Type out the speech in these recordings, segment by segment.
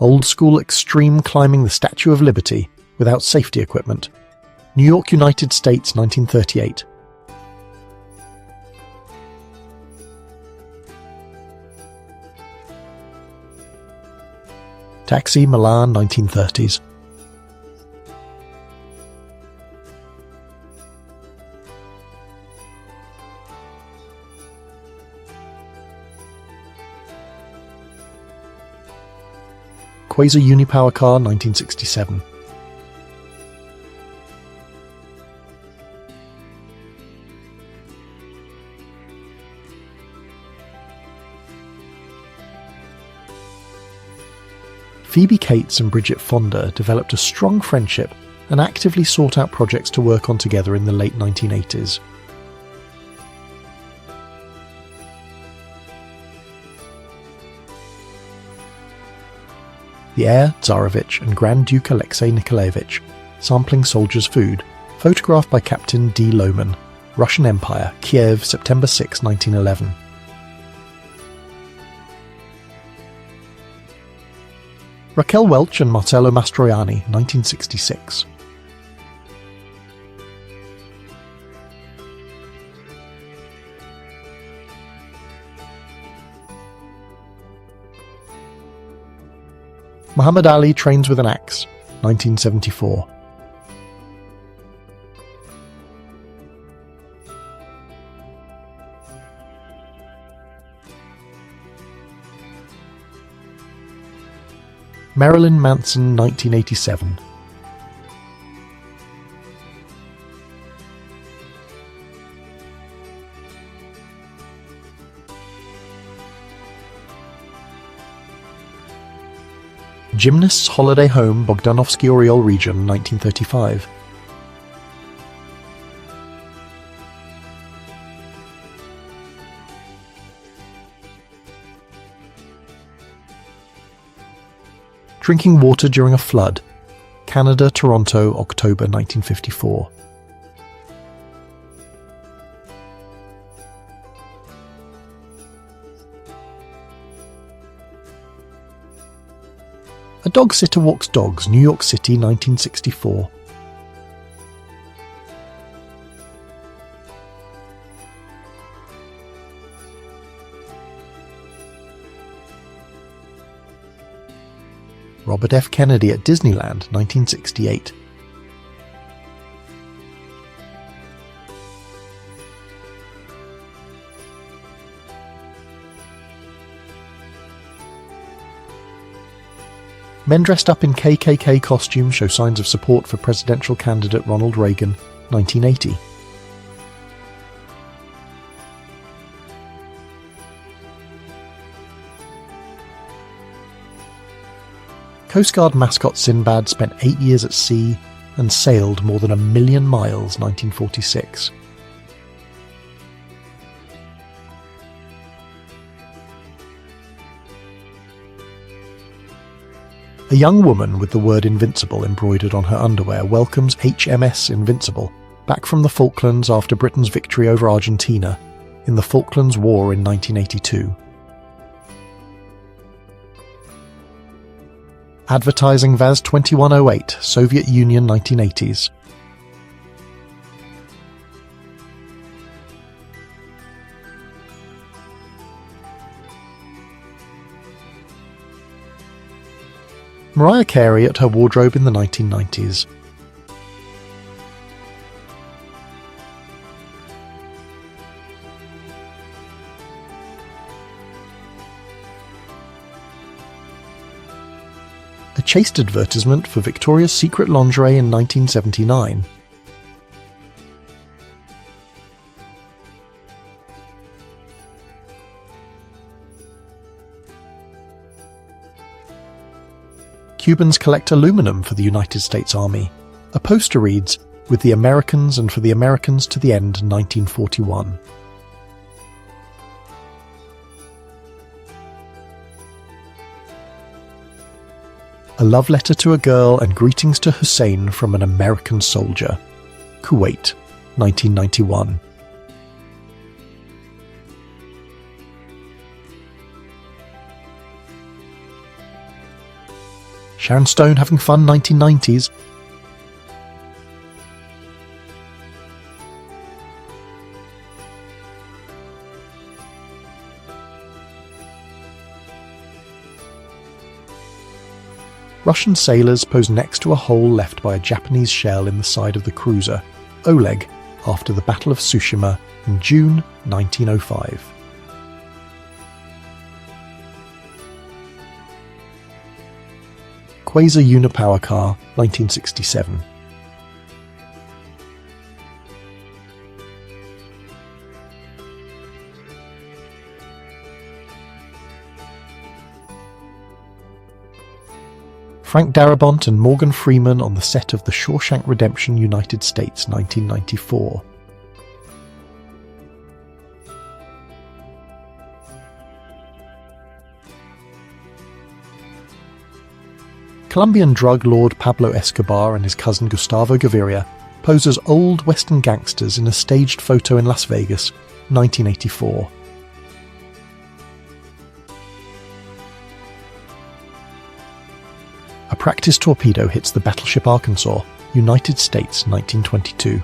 Old school extreme climbing the Statue of Liberty without safety equipment. New York, United States, 1938. Taxi, Milan, 1930s. Quasar Unipower car, 1967. Phoebe Cates and Bridget Fonda developed a strong friendship and actively sought out projects to work on together in the late 1980s. The heir, Tsarevich, and Grand Duke Alexei Nikolaevich, sampling soldiers' food, photographed by Captain D. Lohman, Russian Empire, Kiev, September 6, 1911. Raquel Welch and Marcello Mastroianni, 1966. Muhammad Ali trains with an axe, 1974. Marilyn Manson, 1987. Gymnast's Holiday Home, Bogdanovsky Oriol region, 1935. Drinking water during a flood, Canada, Toronto, October 1954. A dog sitter walks dogs, New York City, 1964. Robert F. Kennedy at Disneyland, 1968. Men dressed up in KKK costumes show signs of support for presidential candidate Ronald Reagan, 1980. Coast Guard mascot Sinbad spent 8 years at sea and sailed more than 1 million miles, 1946. A young woman with the word Invincible embroidered on her underwear welcomes HMS Invincible back from the Falklands after Britain's victory over Argentina in the Falklands War in 1982. Advertising VAZ 2108, Soviet Union, 1980s. Mariah Carey at her wardrobe in the 1990s. A chaste advertisement for Victoria's Secret lingerie in 1979. Cubans collect aluminum for the United States Army. A poster reads, "With the Americans and for the Americans to the end, 1941. A love letter to a girl and greetings to Hussein from an American soldier. Kuwait, 1991. Sharon Stone having fun 1990s. Russian sailors pose next to a hole left by a Japanese shell in the side of the cruiser, Oleg, after the Battle of Tsushima in June 1905. Quasar Unipower car, 1967. Frank Darabont and Morgan Freeman on the set of The Shawshank Redemption, United States, 1994. Colombian drug lord Pablo Escobar and his cousin Gustavo Gaviria pose as old Western gangsters in a staged photo in Las Vegas, 1984. A practice torpedo hits the battleship Arkansas, United States, 1922.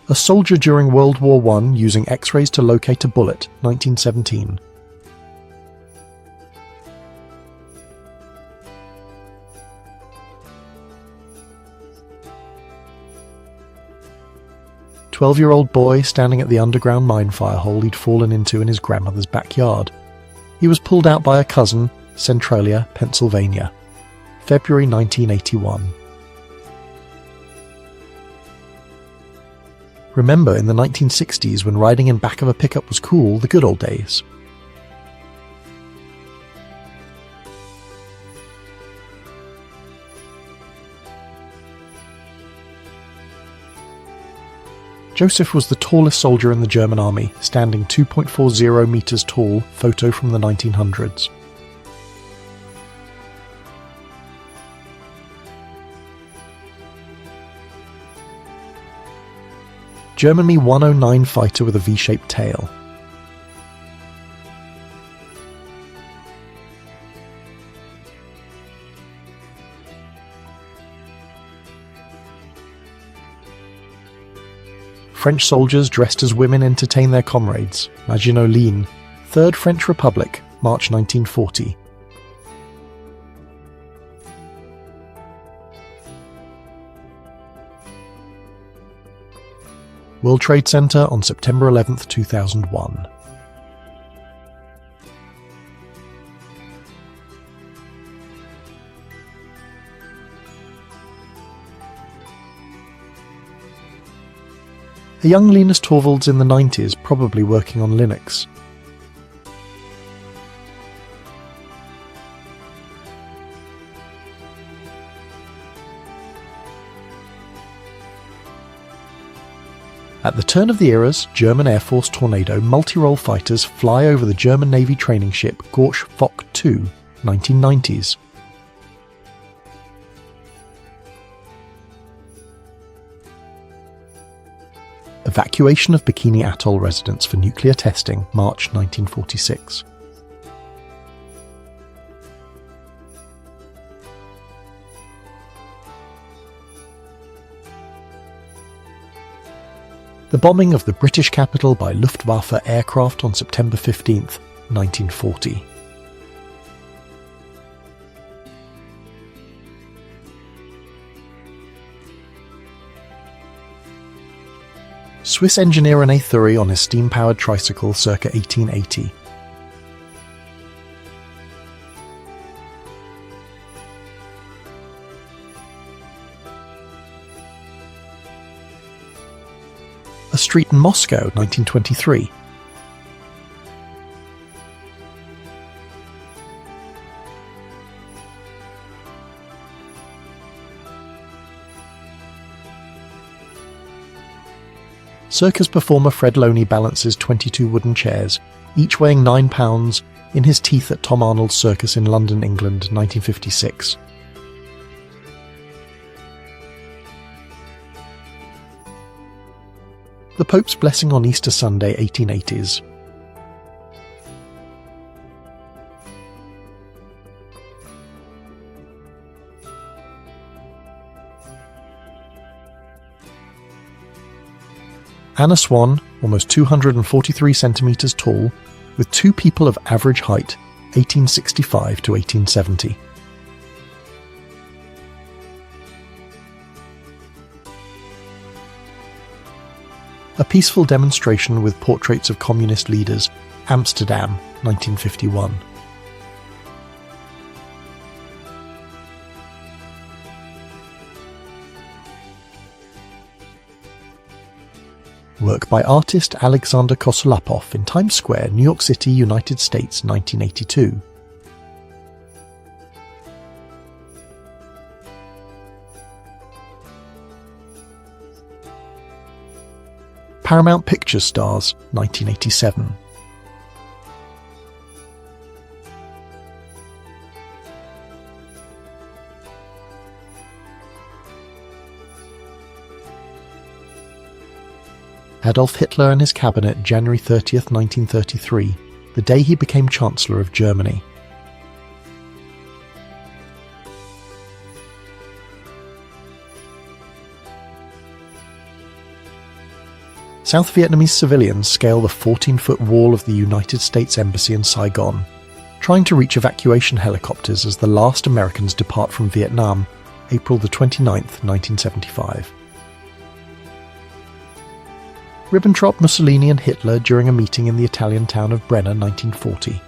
A soldier during World War I using X-rays to locate a bullet, 1917. "12-year-old boy standing at the underground mine fire hole he'd fallen into in his grandmother's backyard. He was pulled out by a cousin, Centralia, Pennsylvania. February 1981. Remember in the 1960s when riding in back of a pickup was cool, the good old days. Joseph was the tallest soldier in the German army, standing 2.40 meters tall, photo from the 1900s. German Mi-109 fighter with a V-shaped tail. French soldiers dressed as women entertain their comrades. Maginot Line, Third French Republic, March 1940. World Trade Center on September 11, 2001. A young Linus Torvalds in the 90s, probably working on Linux. At the turn of the eras, German Air Force Tornado multi-role fighters fly over the German Navy training ship Gorsch Fock II, 1990s. Evacuation of Bikini Atoll residents for nuclear testing, March 1946. The bombing of the British capital by Luftwaffe aircraft on September 15, 1940. Swiss engineer René Thury on his steam-powered tricycle circa 1880. A street in Moscow, 1923. Circus performer Fred Loney balances 22 wooden chairs, each weighing 9 pounds, in his teeth at Tom Arnold's circus in London, England, 1956. The Pope's Blessing on Easter Sunday 1880s. Anna Swan, almost 243 centimetres tall, with two people of average height, 1865 to 1870. A peaceful demonstration with portraits of communist leaders, Amsterdam, 1951. Work by artist Alexander Kosolapov in Times Square, New York City, United States, 1982. Paramount Pictures stars, 1987. Adolf Hitler and his cabinet, January 30th, 1933, the day he became Chancellor of Germany. South Vietnamese civilians scale the 14-foot wall of the United States Embassy in Saigon, trying to reach evacuation helicopters as the last Americans depart from Vietnam, April 29, 1975. Ribbentrop, Mussolini and Hitler during a meeting in the Italian town of Brenner, 1940.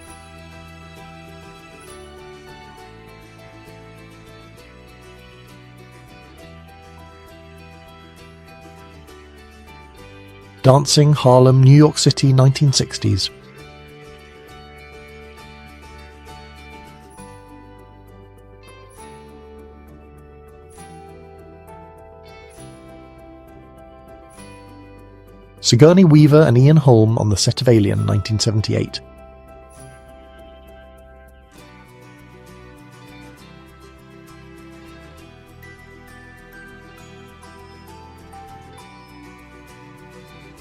Dancing, Harlem, New York City, 1960s. Sigourney Weaver and Ian Holm on the set of Alien, 1978.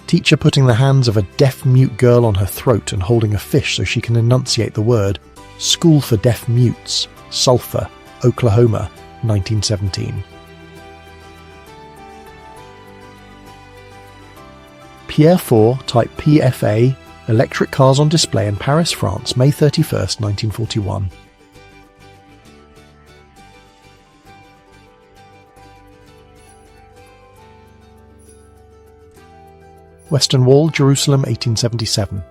Teacher putting the hands of a deaf-mute girl on her throat and holding a fish so she can enunciate the word. School for Deaf Mutes, Sulphur, Oklahoma, 1917. Pierre IV, type PFA, electric cars on display in Paris, France, May 31st, 1941. Western Wall, Jerusalem, 1877.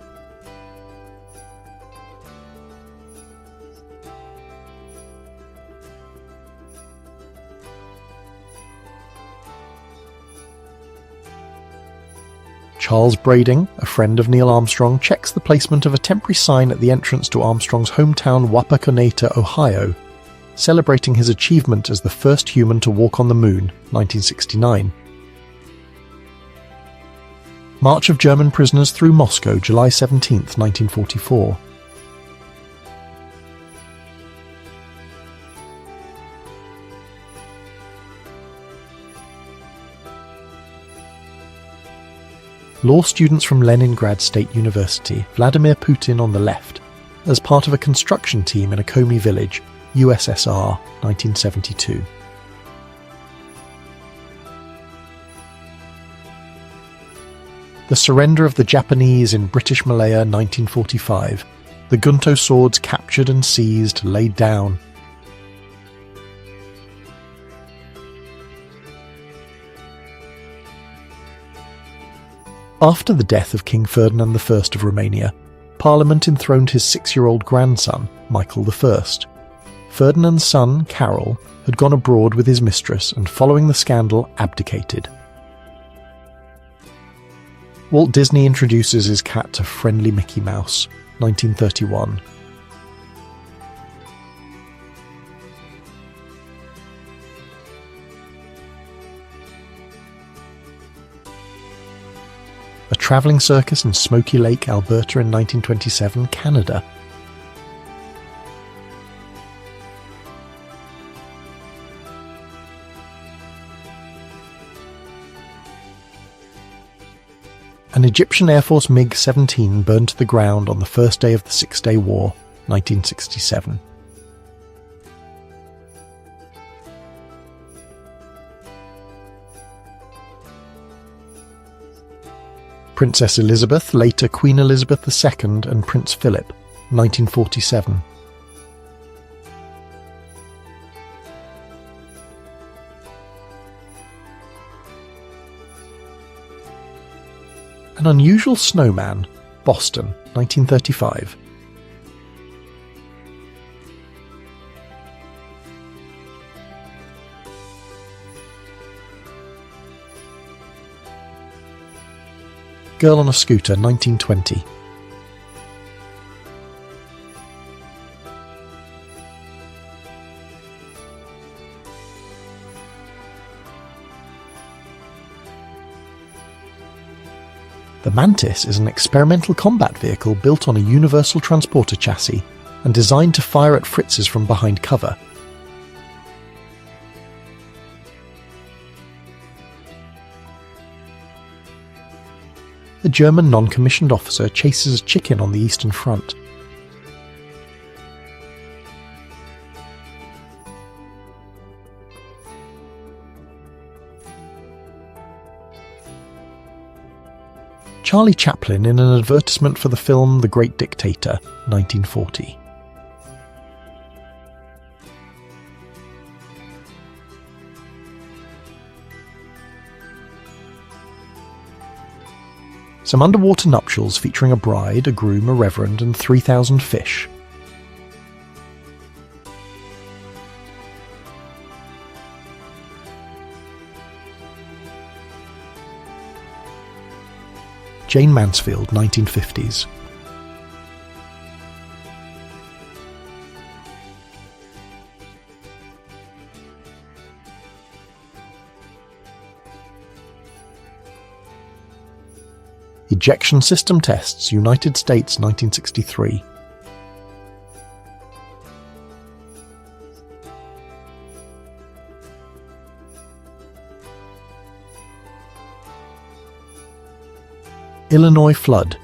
Charles Brading, a friend of Neil Armstrong, checks the placement of a temporary sign at the entrance to Armstrong's hometown Wapakoneta, Ohio, celebrating his achievement as the first human to walk on the moon, 1969. March of German prisoners through Moscow, July 17, 1944. Law students from Leningrad State University, Vladimir Putin on the left, as part of a construction team in a Komi village, USSR, 1972. The surrender of the Japanese in British Malaya, 1945. The Gunto swords captured and seized, laid down. After the death of King Ferdinand I of Romania, Parliament enthroned his 6-year-old grandson, Michael I. Ferdinand's son, Carol, had gone abroad with his mistress and following the scandal abdicated. Walt Disney introduces his cat to Friendly Mickey Mouse, 1931. A travelling circus in Smoky Lake, Alberta in 1927, Canada. An Egyptian Air Force MiG-17 burned to the ground on the first day of the Six-Day War, 1967. Princess Elizabeth, later Queen Elizabeth II, and Prince Philip, 1947. An Unusual Snowman, Boston, 1935. Girl on a Scooter, 1920. The Mantis is an experimental combat vehicle built on a universal transporter chassis and designed to fire at Fritzes from behind cover. A German non-commissioned officer chases a chicken on the Eastern Front. Charlie Chaplin in an advertisement for the film The Great Dictator, 1940. Some underwater nuptials featuring a bride, a groom, a reverend, and 3,000 fish. Jane Mansfield, 1950s. Ejection system tests, United States, 1963. Illinois flood.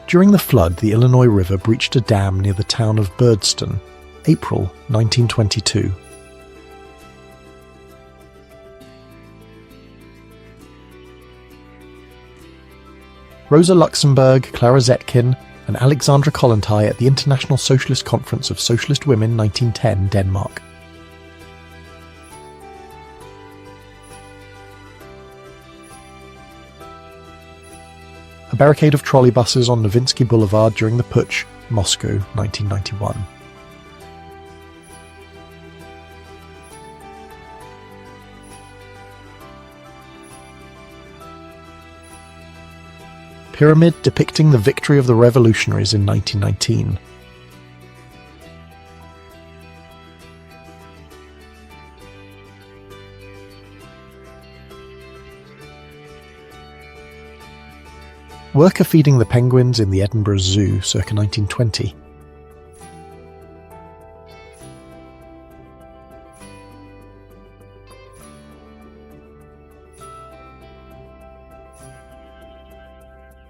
During the flood, the Illinois River breached a dam near the town of Birdston, April 1922. Rosa Luxemburg, Clara Zetkin, and Alexandra Kollontai at the International Socialist Conference of Socialist Women, 1910, Denmark. A barricade of trolley buses on Novinsky Boulevard during the Putsch, Moscow, 1991. Pyramid depicting the victory of the revolutionaries in 1919. Worker feeding the penguins in the Edinburgh Zoo, circa 1920.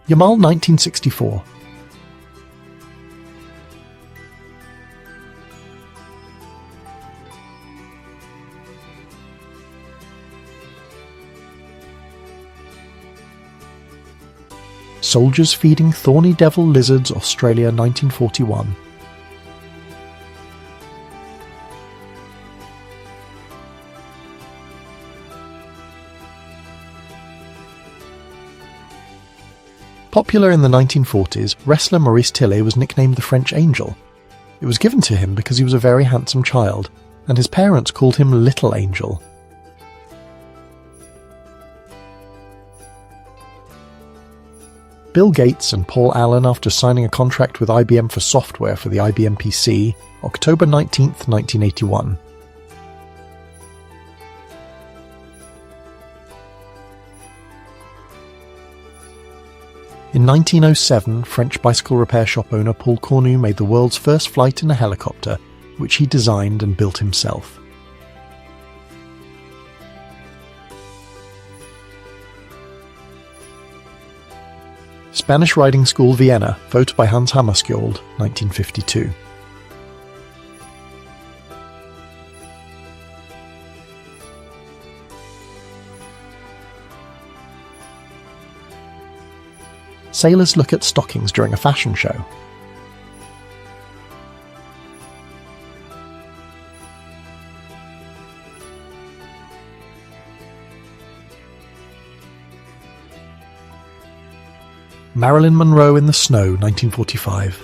Yamal, 1964. Soldiers feeding thorny devil lizards, Australia, 1941. Popular in the 1940s, wrestler Maurice Tillet was nicknamed the French Angel. It was given to him because he was a very handsome child, and his parents called him Little Angel. Bill Gates and Paul Allen after signing a contract with IBM for software for the IBM PC, October 19, 1981. In 1907, French bicycle repair shop owner Paul Cornu made the world's first flight in a helicopter, which he designed and built himself. Spanish Riding School Vienna, vote by Hans Hammarskjöld, 1952. Sailors look at stockings during a fashion show. Marilyn Monroe in the Snow, 1945.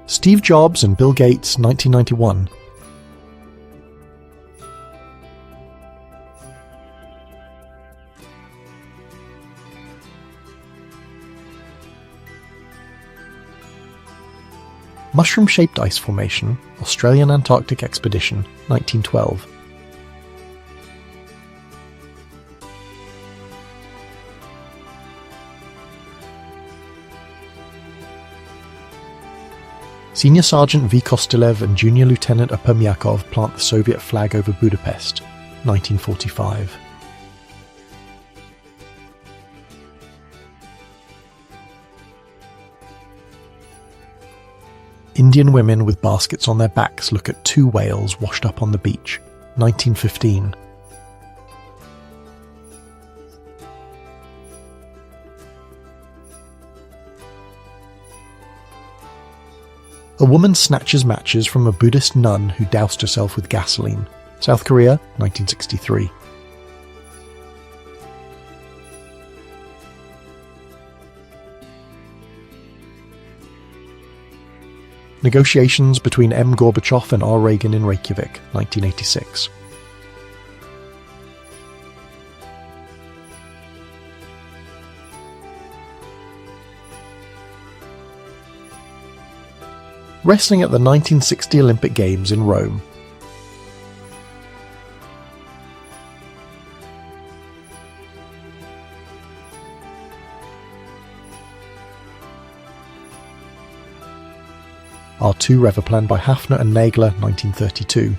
Steve Jobs and Bill Gates, 1991. Mushroom-shaped ice formation, Australian Antarctic expedition, 1912. Senior Sergeant V. Kostylev and Junior Lieutenant Apomyakov plant the Soviet flag over Budapest, 1945. Indian women with baskets on their backs look at two whales washed up on the beach, 1915. A woman snatches matches from a Buddhist nun who doused herself with gasoline, South Korea, 1963. Negotiations between M. Gorbachev and R. Reagan in Reykjavik, 1986. Wrestling at the 1960 Olympic Games in Rome. R2 Reverplan by Hafner and Nagler, 1932.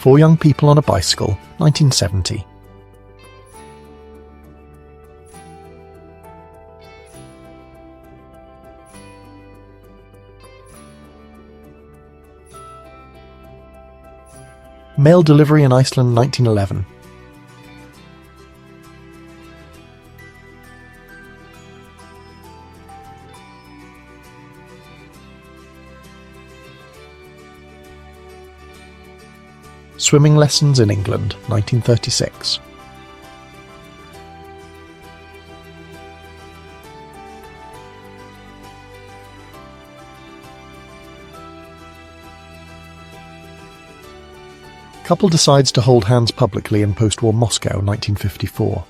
Four Young People on a Bicycle, 1970. Mail delivery in Iceland, 1911. Swimming lessons in England, 1936. Couple decides to hold hands publicly in post-war Moscow, 1954.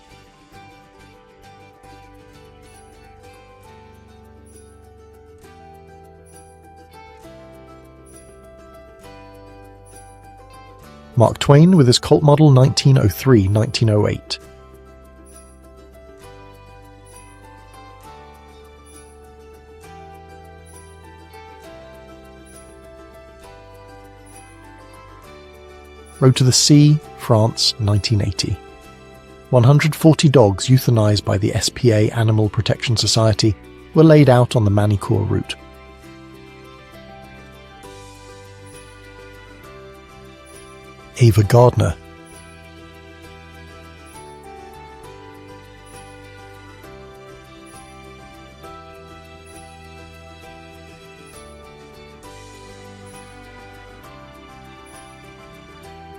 Mark Twain with his cult model 1903-1908. Road to the Sea, France, 1980. 140 dogs euthanized by the SPA Animal Protection Society were laid out on the Manicourt route. Ava Gardner.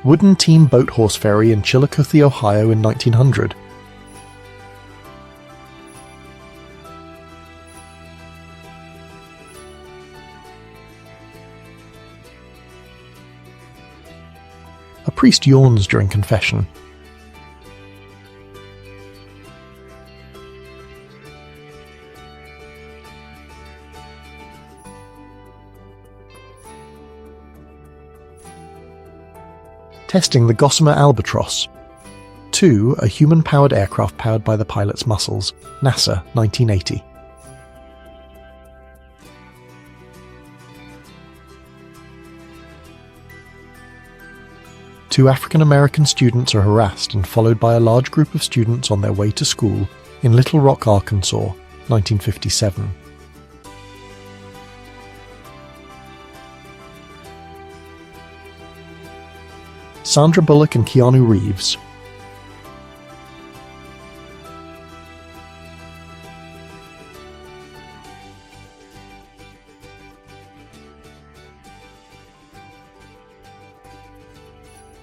Wooden Team Boat Horse Ferry in Chillicothe, Ohio in 1900. A priest yawns during confession. Testing the Gossamer Albatross. 2. A human-powered aircraft powered by the pilot's muscles. NASA, 1980. Two African-American students are harassed and followed by a large group of students on their way to school in Little Rock, Arkansas, 1957. Sandra Bullock and Keanu Reeves.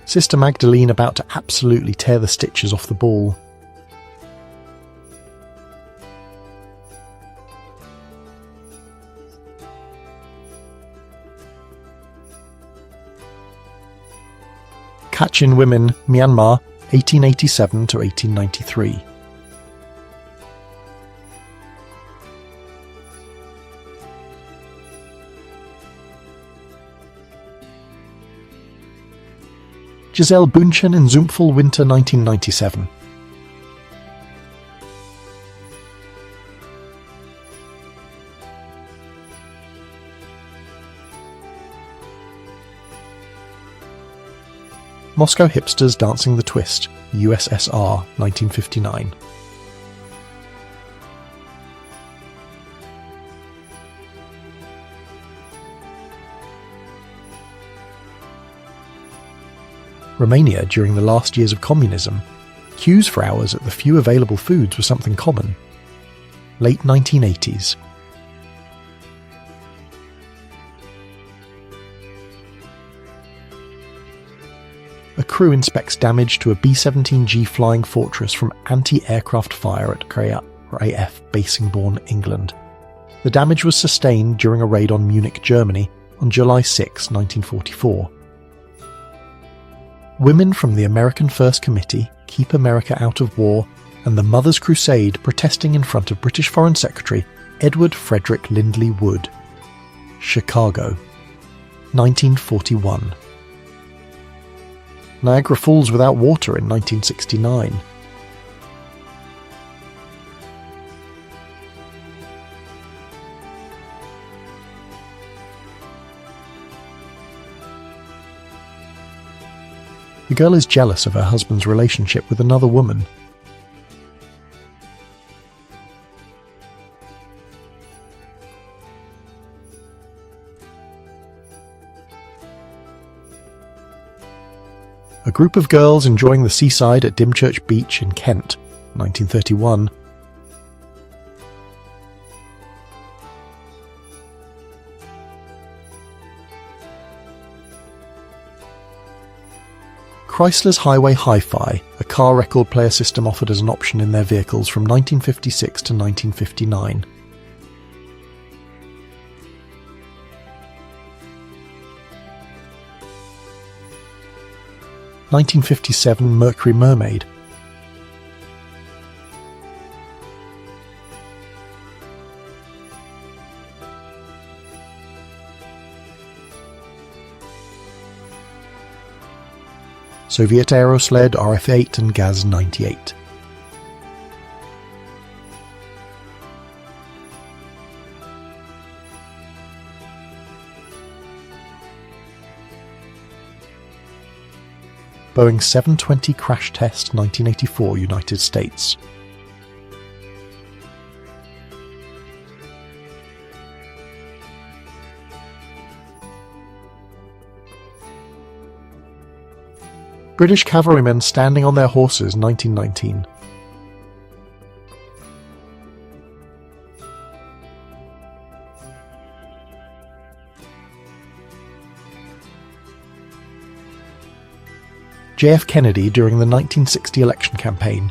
Sister Magdalene about to absolutely tear the stitches off the ball. Kachin Women, Myanmar, 1887 to 1893. Giselle Bündchen in Zumpfel, winter 1997. Moscow hipsters dancing the twist, USSR, 1959. Romania during the last years of communism. Queues for hours at the few available foods were something common. Late 1980s. A crew inspects damage to a B-17G Flying Fortress from anti-aircraft fire at RAF Basingbourn, England. The damage was sustained during a raid on Munich, Germany on July 6, 1944. Women from the American First Committee, Keep America Out of War, and the Mothers' Crusade protesting in front of British Foreign Secretary Edward Frederick Lindley Wood. Chicago, 1941. Niagara Falls without water in 1969. The girl is jealous of her husband's relationship with another woman. A group of girls enjoying the seaside at Dymchurch Beach in Kent, 1931. Chrysler's Highway Hi-Fi, a car record player system offered as an option in their vehicles from 1956 to 1959. (1957) Mercury Mermaid. Soviet Aerosled RF-8 and Gaz-98. Boeing 720 crash test 1984 United States. British cavalrymen standing on their horses 1919. JF Kennedy during the 1960 election campaign.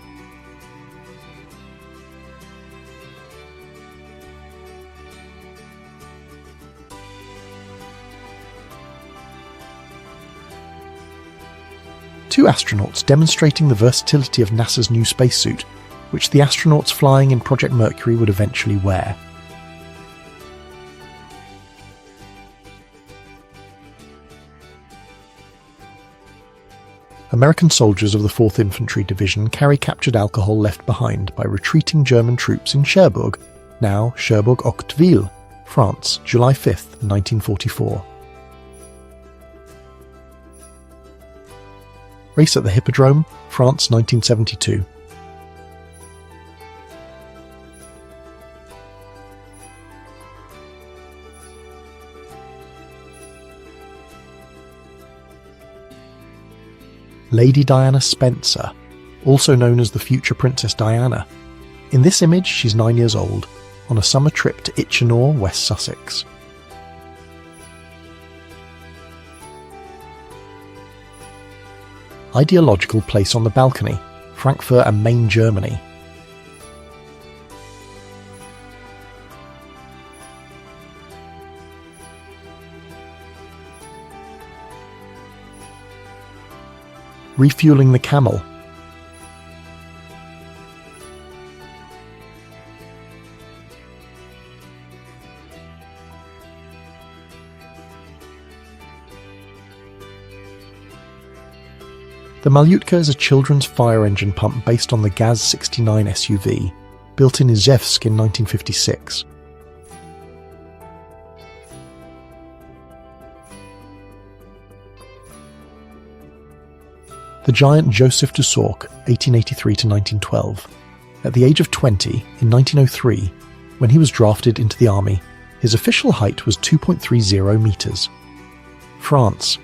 Two astronauts demonstrating the versatility of NASA's new spacesuit, which the astronauts flying in Project Mercury would eventually wear. American soldiers of the 4th Infantry Division carry captured alcohol left behind by retreating German troops in Cherbourg, now Cherbourg-Octeville, France, July 5, 1944. Race at the Hippodrome, France, 1972. Lady Diana Spencer, also known as the future Princess Diana. In this image, she's 9 years old, on a summer trip to Itchenor, West Sussex. Ideological place on the balcony, Frankfurt am Main, Germany. Refueling the camel. The Malyutka is a children's fire engine pump based on the Gaz-69 SUV, built in Izhevsk in 1956. The giant Joseph de Sorck, 1883 to 1912. At the age of 20, in 1903, when he was drafted into the army, his official height was 2.30 meters. France,